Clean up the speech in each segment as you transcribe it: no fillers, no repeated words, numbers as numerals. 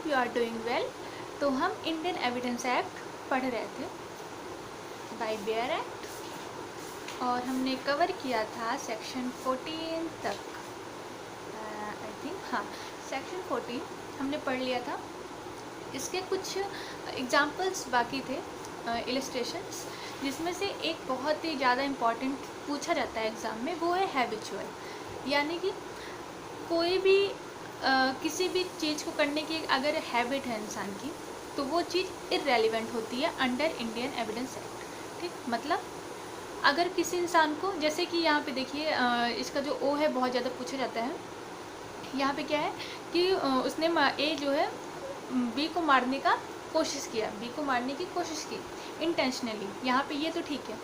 You are doing well. तो हम Indian evidence act पढ़ रहे थे, बाय बेयर एक्ट, और हमने कवर किया था सेक्शन 14 तक, आई थिंक, हाँ सेक्शन 14 हमने पढ़ लिया था। इसके कुछ एग्जाम्पल्स बाकी थे, इलस्ट्रेशंस, जिसमें से एक बहुत ही ज़्यादा इम्पॉर्टेंट पूछा जाता है एग्ज़ाम में, वो है हैबिचुअल। यानी कि कोई भी किसी भी चीज़ को करने की अगर हैबिट है इंसान की, तो वो चीज़ इररेलेवेंट होती है अंडर इंडियन एविडेंस एक्ट। ठीक, मतलब अगर किसी इंसान को, जैसे कि यहाँ पे देखिए इसका जो ओ है बहुत ज़्यादा पूछा जाता है। यहाँ पे क्या है कि उसने ए जो है बी को मारने का कोशिश किया, बी को मारने की कोशिश की इंटेंशनली। यहाँ पे ये तो ठीक है,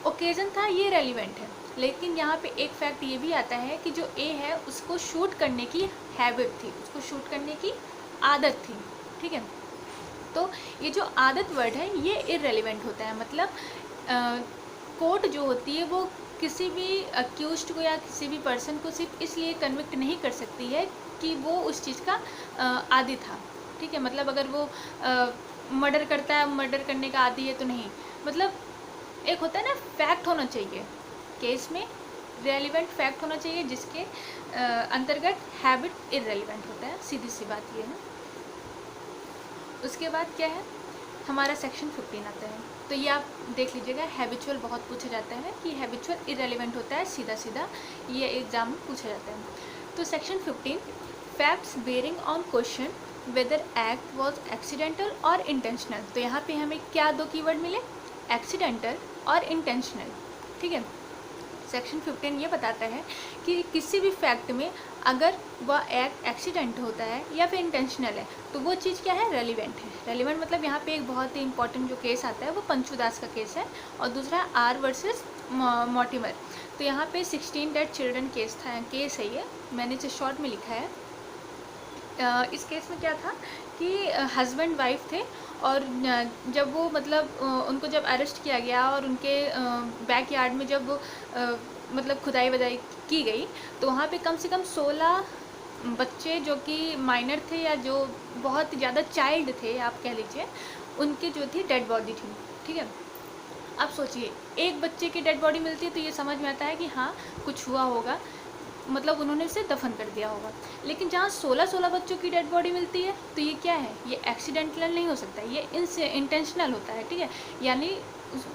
ओकेज़न था, ये रेलिवेंट है। लेकिन यहाँ पे एक फैक्ट ये भी आता है कि जो ए है उसको शूट करने की हैबिट थी, उसको शूट करने की आदत थी। ठीक है, तो ये जो आदत वर्ड है ये इररेलेवेंट होता है। मतलब कोर्ट जो होती है वो किसी भी अक्यूज्ड को या किसी भी पर्सन को सिर्फ इसलिए कन्विक्ट नहीं कर सकती है कि वो उस चीज़ का आदी था। ठीक है, मतलब अगर वो मर्डर करता है, मर्डर करने का आदी है तो नहीं, मतलब एक होता है ना फैक्ट होना चाहिए केस में, रेलिवेंट फैक्ट होना चाहिए जिसके अंतर्गत हैबिट इररेलेवेंट होता है। सीधी सी बात ये है। उसके बाद क्या है, हमारा सेक्शन 15 आता है। तो ये आप देख लीजिएगा, हैबिचुअल बहुत पूछा जाता है कि हैबिचुअल इररेलेवेंट होता है, सीधा सीधा ये एग्जाम में पूछा जाता है। तो section 15, facts bearing on question whether act was accidental और इंटेंशनल। तो यहाँ पे हमें क्या दो कीवर्ड मिले, एक्सीडेंटल और इंटेंशनल। ठीक है, सेक्शन 15 ये बताता है कि किसी भी फैक्ट में अगर वह एक्ट एक्सीडेंट होता है या फिर इंटेंशनल है तो वो चीज़ क्या है, रेलिवेंट है। रेलिवेंट मतलब यहाँ पे एक बहुत ही इंपॉर्टेंट जो केस आता है वो पंचुदास का केस है, और दूसरा आर वर्सेस मॉर्टिमर। तो यहाँ पे 16 डेड चिल्ड्रन केस है, ये मैंने इसे शॉर्ट में लिखा है। इस केस में क्या था कि हस्बैंड वाइफ थे, और जब वो मतलब उनको जब अरेस्ट किया गया और उनके बैक यार्ड में जब मतलब खुदाई वदाई की गई, तो वहाँ पे कम से कम 16 बच्चे जो कि माइनर थे या जो बहुत ज़्यादा चाइल्ड थे आप कह लीजिए, उनकी जो थी डेड बॉडी थी। ठीक है, अब सोचिए एक बच्चे की डेड बॉडी मिलती है तो ये समझ में आता है कि हाँ कुछ हुआ होगा, मतलब उन्होंने उसे दफन कर दिया होगा। लेकिन जहाँ 16 बच्चों की डेड बॉडी मिलती है तो ये क्या है, ये एक्सीडेंटल नहीं हो सकता, ये इंटेंशनल होता है। ठीक है, यानी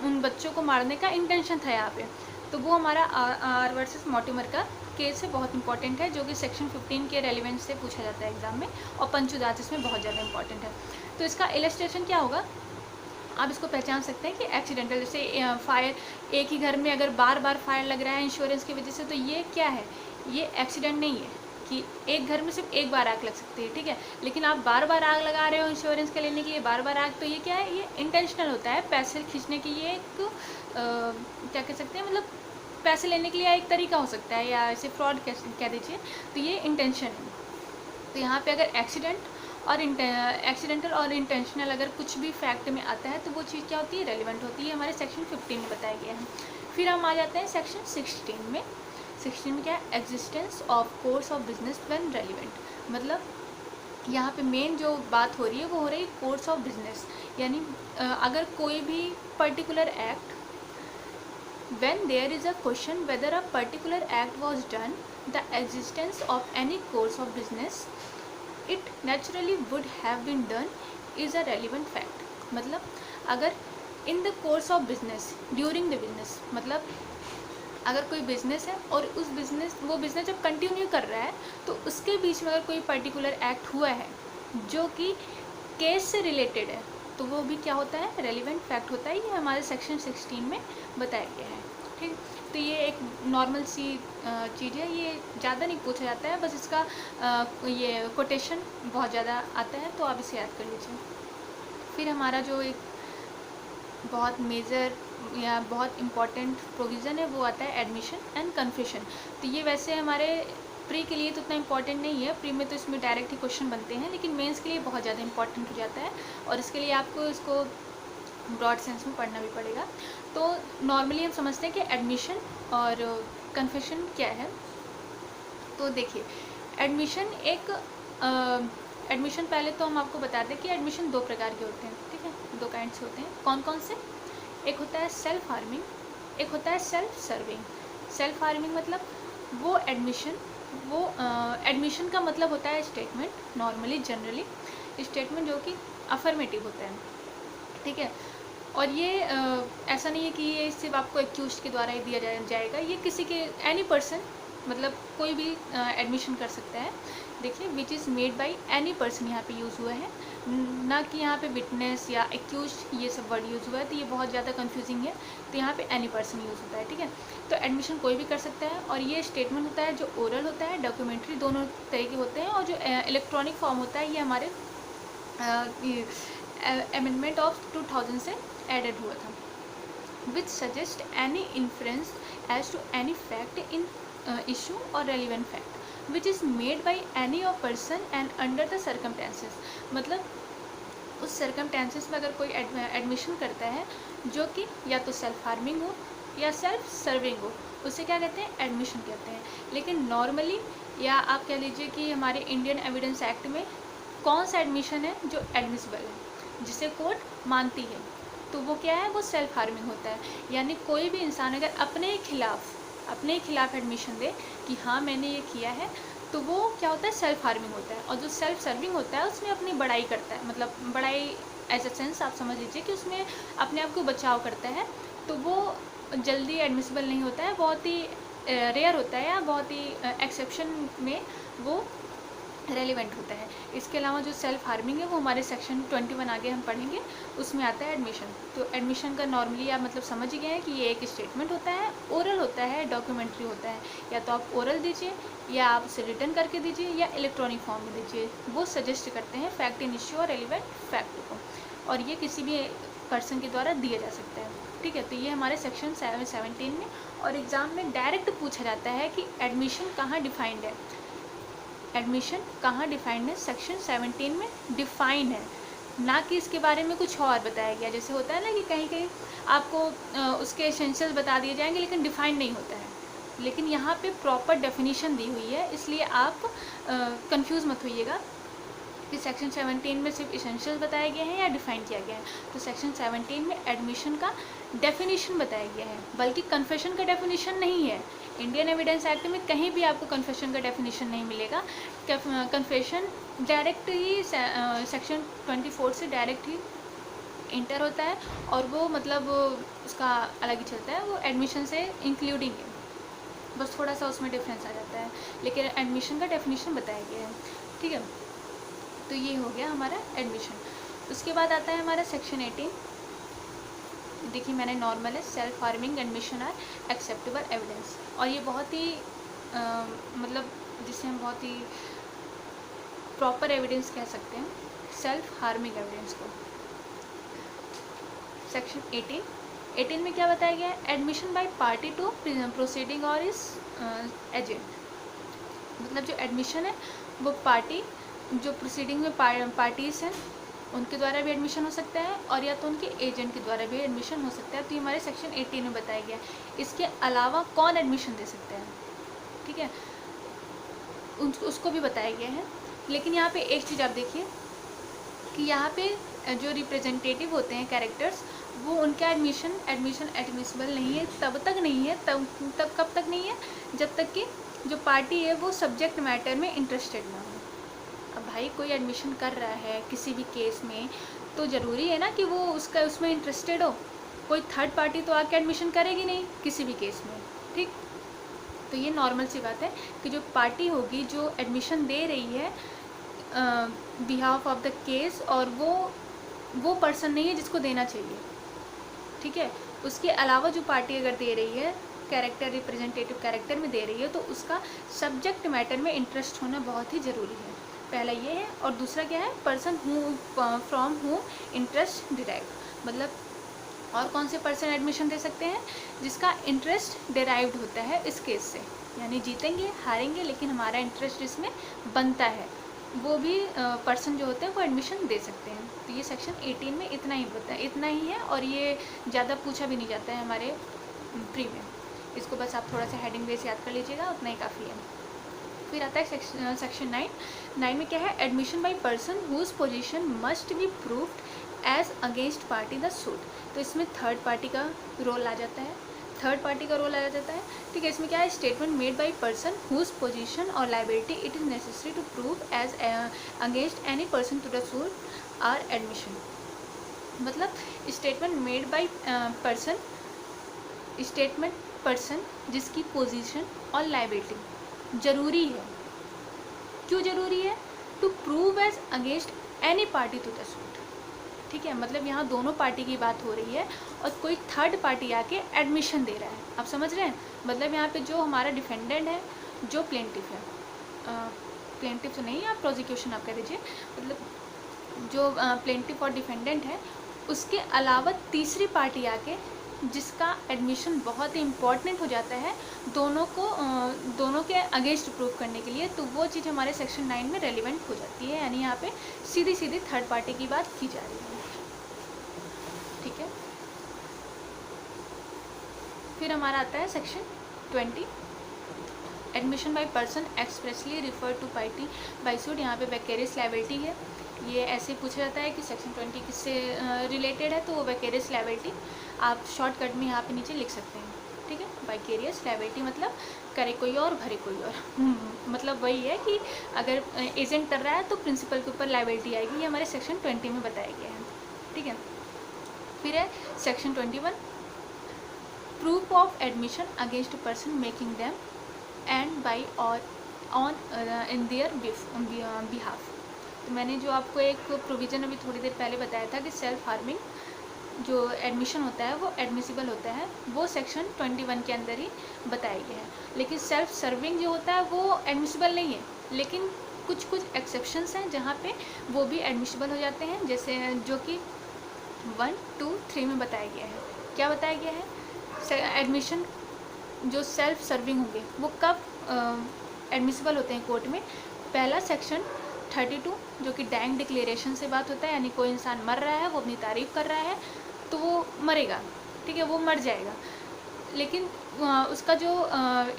उन बच्चों को मारने का इंटेंशन था यहाँ पे। तो वो हमारा आर वर्सेस मॉर्टिमर का केस है, बहुत इंपॉर्टेंट है, जो कि सेक्शन 15 के रेलिवेंस से पूछा जाता है एग्जाम में, और पंचुदास इसमें बहुत ज़्यादा इंपॉर्टेंट है। तो इसका इलस्ट्रेशन क्या होगा, आप इसको पहचान सकते हैं कि एक्सीडेंटल, जैसे फायर, एक ही घर में अगर बार बार फायर लग रहा है इंश्योरेंस की वजह से, तो ये क्या है, ये एक्सीडेंट नहीं है कि एक घर में सिर्फ एक बार आग लग सकती है। ठीक है, लेकिन आप बार बार आग लगा रहे हो इंश्योरेंस के लेने के लिए, बार बार आग, तो ये क्या है, ये इंटेंशनल होता है। पैसे खींचने की ये एक क्या कह सकते हैं, मतलब पैसे लेने के लिए एक तरीका हो सकता है, या ऐसे फ्रॉड कह दीजिए, तो ये इंटेंशन है। तो यहाँ पे अगर एक्सीडेंटल और इंटेंशनल अगर कुछ भी फैक्ट में आता है तो वो चीज़ क्या होती है, रेलिवेंट होती है, हमारे सेक्शन 15 में बताया गया है। फिर हम आ जाते हैं सेक्शन 16 में। 16 में क्या है, existence of course of business when relevant. मतलब यहाँ पे मेन जो बात हो रही है वो हो रही है कोर्स ऑफ बिजनेस, यानी अगर कोई भी particular act, when there is a question whether a particular act was done, the existence of any course of business it naturally would have been done is a relevant fact। मतलब अगर in the course of business during the business, मतलब अगर कोई business है और उस business, वो business जब कंटिन्यू कर रहा है तो उसके बीच में अगर कोई पर्टिकुलर एक्ट हुआ है जो कि केस से रिलेटेड है, तो वो भी क्या होता है, रेलिवेंट फैक्ट होता है। ये हमारे सेक्शन 16 में बताया गया है। ठीक, तो ये एक नॉर्मल सी चीज़ है, ये ज़्यादा नहीं पूछा जाता है, बस इसका ये कोटेशन बहुत ज़्यादा आता है, तो आप इसे याद कर लीजिए। फिर हमारा जो एक बहुत मेजर या बहुत इम्पॉर्टेंट प्रोविज़न है वो आता है एडमिशन एंड कन्फेशन। तो ये वैसे हमारे प्री के लिए तो उतना इम्पॉर्टेंट नहीं है, प्री में तो इसमें डायरेक्ट ही क्वेश्चन बनते हैं, लेकिन मेंस के लिए बहुत ज़्यादा इंपॉर्टेंट हो जाता है, और इसके लिए आपको इसको ब्रॉड सेंस में पढ़ना भी पड़ेगा। तो नॉर्मली हम समझते हैं कि एडमिशन और कन्फेशन क्या है। तो देखिए, एडमिशन एक एडमिशन पहले तो हम आपको बता दें कि एडमिशन 2 प्रकार के होते हैं, ठीक है, 2 काइंड्स होते हैं। कौन कौन से? एक होता है सेल्फ हार्मिंग, एक होता है सेल्फ सर्विंग। सेल्फ हार्मिंग मतलब वो एडमिशन, वो एडमिशन का मतलब होता है स्टेटमेंट, नॉर्मली जनरली स्टेटमेंट जो कि अफर्मेटिव होता है, ठीक है। और ये ऐसा नहीं है कि ये सिर्फ आपको एक्यूज के द्वारा ही दिया जाएगा, ये किसी के एनी पर्सन, मतलब कोई भी एडमिशन कर सकता है। देखिए, विच is made by any person यहाँ पे यूज़ हुआ है, ना कि यहाँ पे विटनेस या एक्यूज ये सब वर्ड यूज़ हुआ है, तो ये बहुत ज़्यादा कंफ्यूजिंग है। तो यहाँ पे एनी पर्सन यूज़ होता है, ठीक है। तो एडमिशन कोई भी कर सकता है, और ये स्टेटमेंट होता है जो ओरल होता है, डॉक्यूमेंट्री, दोनों तरह के होते हैं। और जो इलेक्ट्रॉनिक फॉर्म होता है, ये हमारे अमेंडमेंट ऑफ 2000 से एडेड हुआ था। Which suggest any inference as to any fact in issue और relevant fact which is made by any of person and under the circumstances. मतलब उस सर्कमटेंसेस में अगर कोई एडमिशन करता है जो कि या तो सेल्फ हार्मिंग हो या सेल्फ सर्विंग हो, उसे क्या कहते हैं? एडमिशन कहते हैं। लेकिन नॉर्मली, या आप कह लीजिए कि हमारे इंडियन एविडेंस एक्ट में कौन सा एडमिशन है जो एडमिसिबल है, जिसे कोर्ट मानती है, तो वो क्या है? वो सेल्फ हार्मिंग होता है। यानी कोई भी इंसान अगर अपने खिलाफ एडमिशन दे कि हाँ मैंने ये किया है, तो वो क्या होता है? सेल्फ हार्मिंग होता है। और जो सेल्फ सर्विंग होता है उसमें अपनी बड़ाई करता है, मतलब बड़ाई एज अ सेंस आप समझ लीजिए कि उसमें अपने आप को बचाव करता है, तो वो जल्दी एडमिसिबल नहीं होता है, बहुत ही रेयर होता है, या बहुत ही एक्सेप्शन में वो रेलिवेंट होता है। इसके अलावा जो सेल्फ हार्मिंग है वो हमारे सेक्शन 21 आगे हम पढ़ेंगे, उसमें आता है एडमिशन। तो एडमिशन का नॉर्मली आप मतलब समझ ही गए हैं कि ये एक स्टेटमेंट होता है, ओरल होता है, डॉक्यूमेंट्री होता है। या तो आप ओरल दीजिए, या आप उसे रिटर्न करके दीजिए, या इलेक्ट्रॉनिक फॉर्म में दीजिए। वो सजेस्ट करते हैं फैक्ट इन इश्यू और रेलिवेंट फैक्ट को, और ये किसी भी पर्सन के द्वारा दिया जा सकता है, ठीक है। तो ये हमारे सेक्शन 17 में, और एग्ज़ाम में डायरेक्ट पूछा जाता है कि एडमिशन कहाँ डिफाइंड है। एडमिशन कहाँ डिफाइंड है? सेक्शन 17 में डिफाइन है, ना कि इसके बारे में कुछ और बताया गया। जैसे होता है ना कि कहीं कहीं आपको उसके एसेंशियल्स बता दिए जाएंगे लेकिन डिफाइन नहीं होता है, लेकिन यहाँ पे प्रॉपर डेफिनेशन दी हुई है, इसलिए आप कंफ्यूज मत होइएगा कि सेक्शन 17 में सिर्फ इसेंशियल्स बताए गए हैं या डिफाइन किया गया है। तो सेक्शन 17 में एडमिशन का डेफिनेशन बताया गया है, बल्कि कन्फेशन का डेफिनेशन नहीं है। इंडियन एविडेंस एक्ट में कहीं भी आपको कन्फेशन का डेफिनेशन नहीं मिलेगा। कन्फेशन डायरेक्ट ही सेक्शन 24 से डायरेक्ट ही इंटर होता है, और वो मतलब उसका अलग ही चलता है, वो एडमिशन से इंक्लूडिंग है, बस थोड़ा सा उसमें डिफरेंस आ जाता है, लेकिन एडमिशन का डेफिनेशन बताया गया है, ठीक है। तो ये हो गया हमारा एडमिशन। उसके बाद आता है हमारा सेक्शन 18। देखिए मैंने नॉर्मल है, self harming admission are acceptable evidence, और ये बहुत ही मतलब जिसे हम बहुत ही प्रॉपर एविडेंस कह सकते हैं, सेल्फ हार्मिंग एविडेंस को। सेक्शन 18 में क्या बताया गया है? Admission by party to proceeding और इस एजेंट। मतलब जो एडमिशन है वो पार्टी, जो प्रोसीडिंग में पार्टीज हैं उनके द्वारा भी एडमिशन हो सकता है, और या तो उनके एजेंट के द्वारा भी एडमिशन हो सकता है। तो ये हमारे सेक्शन 18 में बताया गया है। इसके अलावा कौन एडमिशन दे सकते हैं, ठीक है, उसको भी बताया गया है। लेकिन यहाँ पे एक चीज़ आप देखिए कि यहाँ पे जो रिप्रेजेंटेटिव होते हैं कैरेक्टर्स, वो उनका एडमिशन एडमिसिबल नहीं है, तब तक नहीं है, तब कब तक नहीं है? जब तक कि जो पार्टी है वो सब्जेक्ट मैटर में इंटरेस्टेड ना हो। अब भाई कोई एडमिशन कर रहा है किसी भी केस में, तो ज़रूरी है ना कि वो उसमें इंटरेस्टेड हो। कोई थर्ड पार्टी तो आके एडमिशन करेगी नहीं किसी भी केस में, ठीक। तो ये नॉर्मल सी बात है कि जो पार्टी होगी जो एडमिशन दे रही है बिहाफ ऑफ द केस, और वो पर्सन नहीं है जिसको देना चाहिए, ठीक है। उसके अलावा जो पार्टी अगर दे रही है कैरेक्टर, रिप्रेजेंटेटिव कैरेक्टर में दे रही है, तो उसका सब्जेक्ट मैटर में इंटरेस्ट होना बहुत ही ज़रूरी है। पहला ये है, और दूसरा क्या है? Person from who interest derive. मतलब और कौन से पर्सन एडमिशन दे सकते हैं? जिसका इंटरेस्ट डिराइव्ड होता है इस केस से, यानी जीतेंगे हारेंगे लेकिन हमारा इंटरेस्ट इसमें बनता है, वो भी पर्सन जो होते हैं वो एडमिशन दे सकते हैं। तो ये सेक्शन 18 में इतना ही है, और ये ज़्यादा पूछा भी नहीं जाता है हमारे प्री में। इसको बस आप थोड़ा सा हेडिंग बेस याद कर लीजिएगा, उतना ही काफ़ी है। फिर आता है सेक्शन 9 में क्या है, admission by person whose position must be proved as against party the suit. तो इसमें थर्ड पार्टी का रोल आ जाता है, ठीक है। इसमें क्या है, statement made by person whose position और liability it is necessary to prove as against any person to the suit are admission. मतलब स्टेटमेंट मेड बाय पर्सन जिसकी पोजीशन और लाइबिलिटी ज़रूरी है। क्यों ज़रूरी है? To prove as against any party to the suit, ठीक है। मतलब यहाँ दोनों पार्टी की बात हो रही है और कोई थर्ड पार्टी आके एडमिशन दे रहा है, आप समझ रहे हैं। मतलब यहाँ पे जो हमारा डिफेंडेंट है, जो प्लेंटिफ है, प्लेंटिफ तो नहीं, आप प्रोसिक्यूशन आप कह दीजिए, मतलब जो प्लेंटिफ और डिफेंडेंट है, उसके अलावा तीसरी पार्टी आके जिसका एडमिशन बहुत ही इम्पॉर्टेंट हो जाता है दोनों के अगेंस्ट प्रूव करने के लिए, तो वो चीज़ हमारे सेक्शन 9 में रेलिवेंट हो जाती है। यानी यहाँ पे सीधी सीधी थर्ड पार्टी की बात की जा रही है, ठीक है। फिर हमारा आता है section 20, admission by person expressly refer to party by suit. यहाँ पे विकेरियस लायबिलिटी है, ये ऐसे पूछा जाता है कि सेक्शन 20 किससे रिलेटेड है, तो वो विकेरियस लायबिलिटी आप शॉर्टकट में यहाँ पे नीचे लिख सकते हैं, ठीक है। विकेरियस लायबिलिटी मतलब करे कोई और भरे कोई और मतलब वही है कि अगर एजेंट कर रहा है तो प्रिंसिपल के ऊपर लायबिलिटी आएगी, ये हमारे सेक्शन 20 में बताया गया है, ठीक है। फिर है section 21, proof of admission against person making them and by और ऑन इन देयर बिहाफ। तो मैंने जो आपको एक प्रोविज़न अभी थोड़ी देर पहले बताया था कि सेल्फ हार्मिंग जो एडमिशन होता है वो एडमिसिबल होता है, वो सेक्शन 21 के अंदर ही बताया गया है। लेकिन सेल्फ सर्विंग जो होता है वो एडमिसिबल नहीं है, लेकिन कुछ कुछ एक्सेप्शंस हैं जहाँ पे वो भी एडमिसिबल हो जाते हैं, जैसे जो कि 1, 2, 3 में बताया गया है। क्या बताया गया है? एडमिशन जो सेल्फ सर्विंग होंगे वो कब एडमिसिबल होते हैं कोर्ट में? पहला सेक्शन 32 जो कि डैंग डिक्लेरेशन से बात होता है, यानी कोई इंसान मर रहा है, वो अपनी तारीफ़ कर रहा है तो वो मरेगा, ठीक है, वो मर जाएगा। लेकिन उसका जो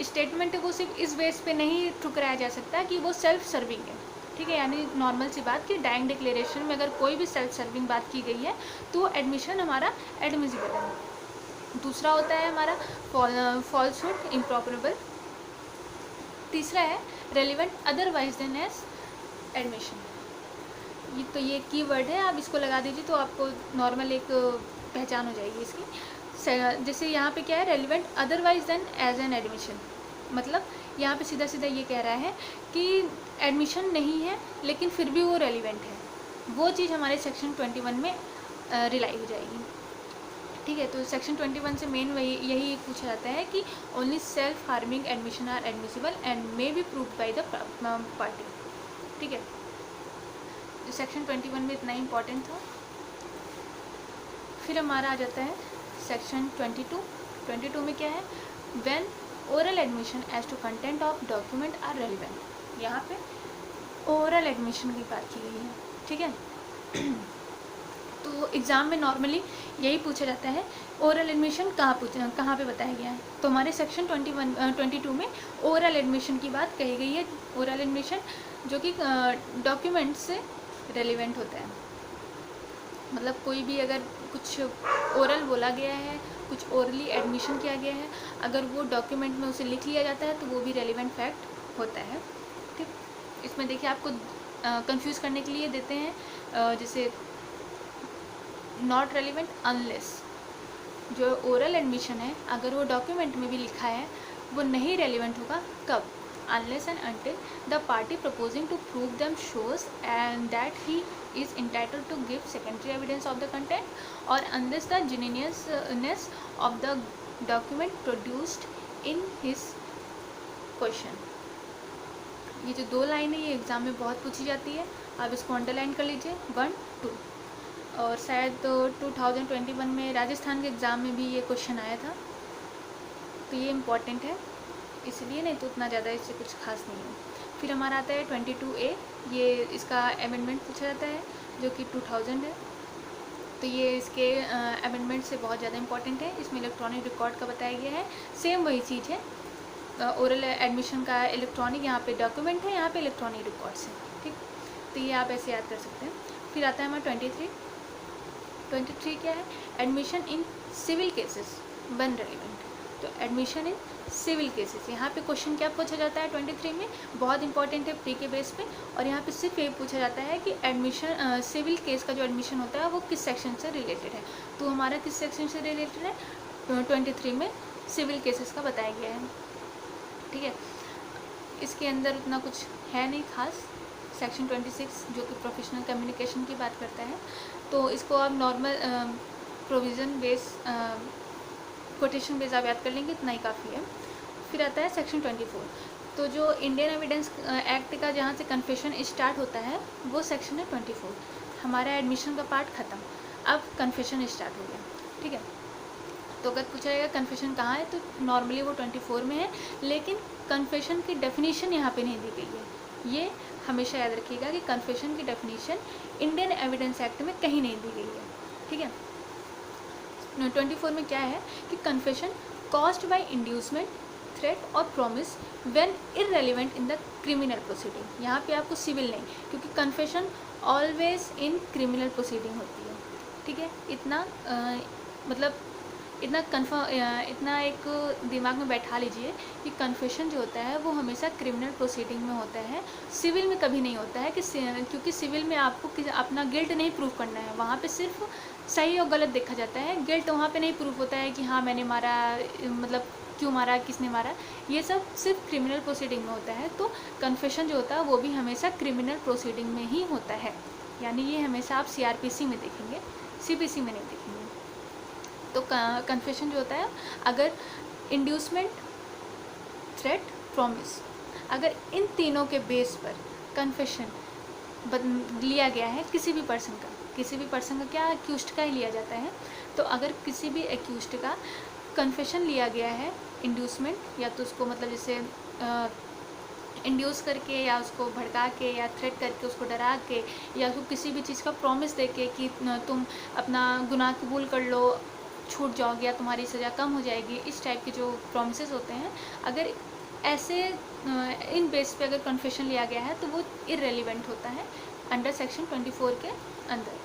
स्टेटमेंट है वो सिर्फ इस बेस पे नहीं ठुकराया जा सकता कि वो सेल्फ सर्विंग है, ठीक है। यानी नॉर्मल सी बात कि डैंग डिक्लेरेशन में अगर कोई भी सेल्फ सर्विंग बात की गई है तो एडमिशन हमारा एडमिसिबल है। दूसरा होता है हमारा फॉल्सहुड इम्प्रॉपरेबल। तीसरा है relevant otherwise than as admission. ये कीवर्ड है, आप इसको लगा दीजिए तो आपको नॉर्मल एक पहचान हो जाएगी इसकी। जैसे यहाँ पे क्या है, relevant otherwise than as an admission, मतलब यहाँ पे सीधा सीधा ये कह रहा है कि एडमिशन नहीं है लेकिन फिर भी वो रेलिवेंट है, वो चीज़ हमारे सेक्शन 21 में रिलाई हो जाएगी, ठीक है। तो सेक्शन 21 से मेन यही पूछा जाता है कि only self harming admission are admissible and may be proved by the party, ठीक है। जो सेक्शन 21 में इतना इम्पॉर्टेंट था। फिर हमारा आ जाता है सेक्शन 22 में क्या है, when oral admission as to content of document are relevant. यहाँ पे ओरल एडमिशन की बात की गई है, ठीक है। तो एग्ज़ाम में नॉर्मली यही पूछा जाता है ओरल एडमिशन कहाँ पे बताया गया है, तो हमारे सेक्शन 22 में ओरल एडमिशन की बात कही गई है। ओरल एडमिशन जो कि डॉक्यूमेंट से रेलिवेंट होता है, मतलब कोई भी अगर कुछ ओरल बोला गया है, कुछ ओरली एडमिशन किया गया है, अगर वो डॉक्यूमेंट में उसे लिख लिया जाता है तो वो भी रेलिवेंट फैक्ट होता है, ठीक। इसमें देखिए आपको कंफ्यूज करने के लिए देते हैं जैसे नॉट रेलिवेंट अनलेस, जो ओरल एडमिशन है अगर वो डॉक्यूमेंट में भी लिखा है वो नहीं रेलिवेंट होगा, कब? Unless and until the party proposing to prove them shows and that he is entitled to give secondary evidence of the content or unless the genuineness of the document produced in his question। ये जो दो line है ये exam में बहुत पूछी जाती है, आप इसको अंडरलाइन कर लीजिए 1, 2। और शायद 2021 में राजस्थान के एग्ज़ाम में भी ये क्वेश्चन आया था, तो ये इम्पॉर्टेंट है इसलिए, नहीं तो उतना ज़्यादा इससे कुछ खास नहीं है। फिर हमारा आता है 22A, ये इसका अमेंडमेंट पूछा जाता है जो कि 2000 है, तो ये इसके अमेंडमेंट से बहुत ज़्यादा इंपॉर्टेंट है। इसमें इलेक्ट्रॉनिक रिकॉर्ड का बताया गया है, सेम वही चीज़ है ओरल एडमिशन का इलेक्ट्रॉनिक यहाँ पे डॉक्यूमेंट है, यहाँ पे इलेक्ट्रॉनिक रिकॉर्ड्स हैं, ठीक। तो ये आप ऐसे याद कर सकते हैं। फिर आता है हमारा 23 क्या है, admission in civil cases when relevant. तो एडमिशन इन सिविल केसेस, यहाँ पे क्वेश्चन क्या पूछा जाता है 23 में, बहुत इंपॉर्टेंट है प्री के बेस पे, और यहाँ पे सिर्फ ये पूछा जाता है कि एडमिशन सिविल केस का जो एडमिशन होता है वो किस सेक्शन से रिलेटेड है। तो हमारा किस सेक्शन से रिलेटेड है, 23 में सिविल केसेस का बताया गया है, ठीक है। इसके अंदर उतना कुछ है नहीं खास। सेक्शन 26 जो कि प्रोफेशनल कम्युनिकेशन की बात करता है, तो इसको आप normal provision base quotation base आप याद कर लेंगे, इतना ही काफ़ी है। फिर आता है सेक्शन 24, तो जो इंडियन एविडेंस एक्ट का जहाँ से कन्फेशन स्टार्ट होता है वो सेक्शन है 24। हमारा एडमिशन का पार्ट ख़त्म, अब कन्फेशन स्टार्ट हो गया, ठीक है। तो अगर पूछा जाएगा कन्फेशन कहाँ है, तो नॉर्मली वो 24 में है, लेकिन कन्फेशन की डेफिनेशन यहाँ पे नहीं दी गई है। ये हमेशा याद रखिएगा कि कन्फेशन की डेफिनेशन इंडियन एविडेंस एक्ट में कहीं नहीं दी गई है, ठीक है। 24 में क्या है कि confession caused by inducement, threat और promise when irrelevant in the criminal proceeding. यहाँ पे आपको सिविल नहीं, क्योंकि confession always in criminal proceeding होती है, ठीक है। इतना मतलब इतना एक दिमाग में बैठा लीजिए कि कन्फेशन जो होता है वो हमेशा क्रिमिनल प्रोसीडिंग में होता है, सिविल में कभी नहीं होता है। क्योंकि सिविल में आपको अपना गिल्ट नहीं प्रूव करना है, वहाँ पे सिर्फ सही और गलत देखा जाता है। गिल्ट वहाँ पे नहीं प्रूव होता है कि हाँ मैंने मारा, मतलब क्यों मारा, किसने मारा, ये सब सिर्फ क्रिमिनल प्रोसीडिंग में होता है। तो कन्फेशन जो होता है वो भी हमेशा क्रिमिनल प्रोसीडिंग में ही होता है, यानी ये हमेशा आप CRPC में देखेंगे, CPC में नहीं देखेंगे। तो कन्फेशन जो होता है, अगर इंड्यूसमेंट, थ्रेट, प्रॉमिस, अगर इन तीनों के बेस पर कन्फेशन लिया गया है किसी भी पर्सन का क्या एक्यूज्ड का ही लिया जाता है। तो अगर किसी भी एक्यूज्ड का कन्फेशन लिया गया है इंड्यूसमेंट, या तो उसको मतलब जैसे इंड्यूस करके या उसको भड़का के या थ्रेट करके उसको डरा के या उसको किसी भी चीज़ का प्रॉमिस दे के कि तुम अपना गुनाह कबूल कर लो, छूट जाओगे या तुम्हारी सज़ा कम हो जाएगी, इस टाइप के जो प्रॉमिसेस होते हैं, अगर ऐसे इन बेस पे अगर कन्फेशन लिया गया है तो वो इररेलेवेंट होता है अंडर सेक्शन 24 के अंदर।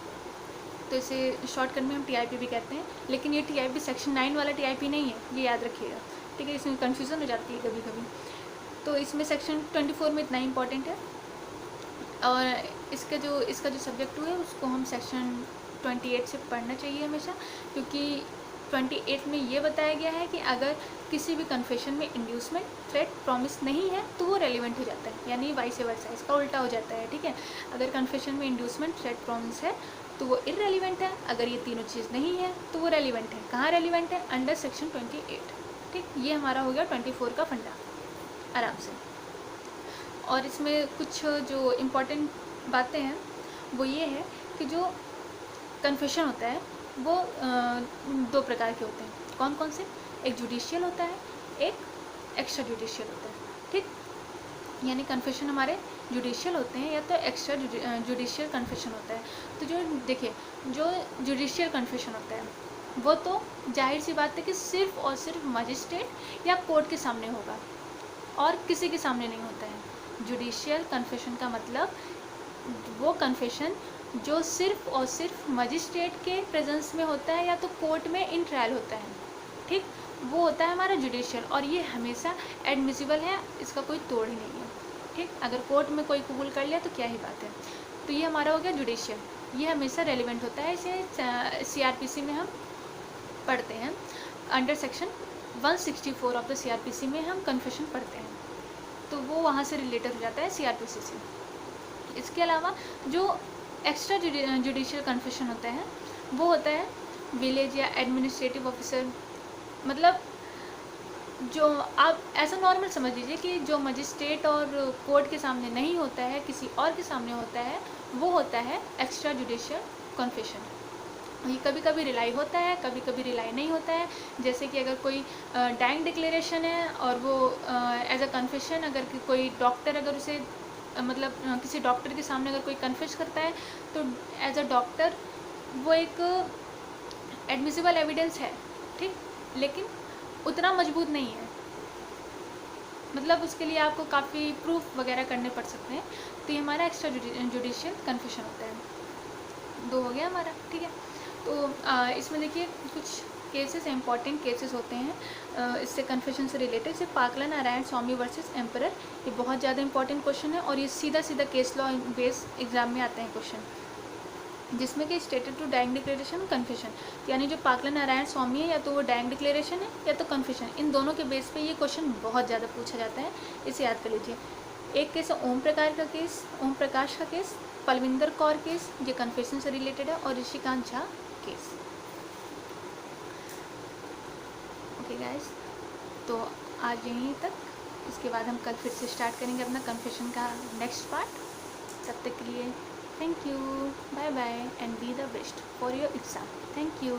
तो इसे शॉर्टकट में हम TIP भी कहते हैं, लेकिन ये TIP सेक्शन 9 वाला TIP नहीं है, ये याद रखिएगा, ठीक है। इसमें कन्फ्यूज़न हो जाती है कभी कभी। तो इसमें सेक्शन 24 में इतना ही इंपॉर्टेंट है, और इसका जो सब्जेक्ट 2 है उसको हम सेक्शन 28 से पढ़ना चाहिए हमेशा, क्योंकि 28 में ये बताया गया है कि अगर किसी भी कन्फेशन में इंड्यूसमेंट, थ्रेट, प्रॉमिस नहीं है तो वो रेलिवेंट हो जाता है, यानी वाइस वर्सा, इसका उल्टा हो जाता है, ठीक है। अगर कन्फेशन में इंड्यूसमेंट, थ्रेट, प्रॉमिस है तो वो इररेलेवेंट है, अगर ये तीनों चीज़ नहीं है तो वो रेलिवेंट है। कहाँ रेलिवेंट है, अंडर सेक्शन 28, ठीक। ये हमारा हो गया 24 का फंडा आराम से। और इसमें कुछ जो इम्पोर्टेंट बातें हैं वो ये है कि जो कन्फेशन होता है वो 2 प्रकार के होते हैं। कौन कौन से, एक जुडिशियल होता है, एक एक्स्ट्रा जुडिशियल होता है, ठीक। यानी कन्फेशन हमारे जुडिशियल होते हैं या तो एक्स्ट्रा जुडिशियल कन्फेशन होता है। तो जो देखिए, जो जुडिशियल कन्फेशन होता है वो तो जाहिर सी बात है कि सिर्फ और सिर्फ मजिस्ट्रेट या कोर्ट के सामने होगा और किसी के सामने नहीं होता है। जुडिशियल कन्फेशन का मतलब वो कन्फेशन जो सिर्फ और सिर्फ मजिस्ट्रेट के प्रेजेंस में होता है या तो कोर्ट में इन ट्रायल होता है, ठीक, वो होता है हमारा जुडिशियल, और ये हमेशा एडमिसिबल है, इसका कोई तोड़ ही नहीं है, ठीक। अगर कोर्ट में कोई कबूल कर लिया तो क्या ही बात है। तो ये हमारा हो गया जुडिशियल, ये हमेशा रेलिवेंट होता है, इसे CRPC में हम पढ़ते हैं। Under section 164 of the CRPC में हम कन्फेशन पढ़ते हैं, तो वो वहाँ से रिलेटेड हो जाता है CRPC से। इसके अलावा जो एक्स्ट्रा जुडिशियल कन्फेशन होता है वो होता है विलेज या एडमिनिस्ट्रेटिव ऑफिसर, मतलब जो आप ऐसा नॉर्मल समझ लीजिए कि जो मजिस्ट्रेट और कोर्ट के सामने नहीं होता है, किसी और के सामने होता है, वो होता है एक्स्ट्रा जुडिशियल कन्फेशन। ये कभी कभी रिलाई होता है, कभी कभी रिलाई नहीं होता है। जैसे कि अगर कोई डाइंग डिक्लेरेशन है और वो एज अ कन्फेशन, अगर कोई डॉक्टर अगर उसे मतलब किसी डॉक्टर के सामने अगर कोई कन्फेस करता है तो एज अ डॉक्टर वो एक एडमिसिबल एविडेंस है, ठीक, लेकिन उतना मजबूत नहीं है, मतलब उसके लिए आपको काफ़ी प्रूफ वगैरह करने पड़ सकते हैं। तो ये हमारा एक्स्ट्रा जुडिशियल कन्फेशन होता है। 2 हो गया हमारा, ठीक है। तो इसमें देखिए कुछ केसेस इंपॉर्टेंट केसेस होते हैं इससे कन्फेशन से रिलेटेड। जैसे पाकला नारायण स्वामी वर्सेस एम्परर, ये बहुत ज़्यादा इंपॉर्टेंट क्वेश्चन है और ये सीधा सीधा केस लॉ बेस एग्जाम में आते हैं क्वेश्चन, जिसमें कि stated to dying declaration confession, यानी जो पाकला नारायण स्वामी है या तो वो डाइंग डिक्लेरेशन है या तो कन्फेशन, इन दोनों के बेस पे ये क्वेश्चन बहुत ज़्यादा पूछा जाता है। इसे याद कर लीजिए। एक केस है ओम प्रकाश का केस, पलविंदर कौर केस, ये कन्फेशन से रिलेटेड है, और Rishikant Jha case. Okay guys, तो आज यहीं तक। इसके बाद हम कल फिर से स्टार्ट करेंगे अपना कन्फेशन का नेक्स्ट पार्ट। तब तक के लिए thank you, bye bye, and be the best for your exam. Thank you.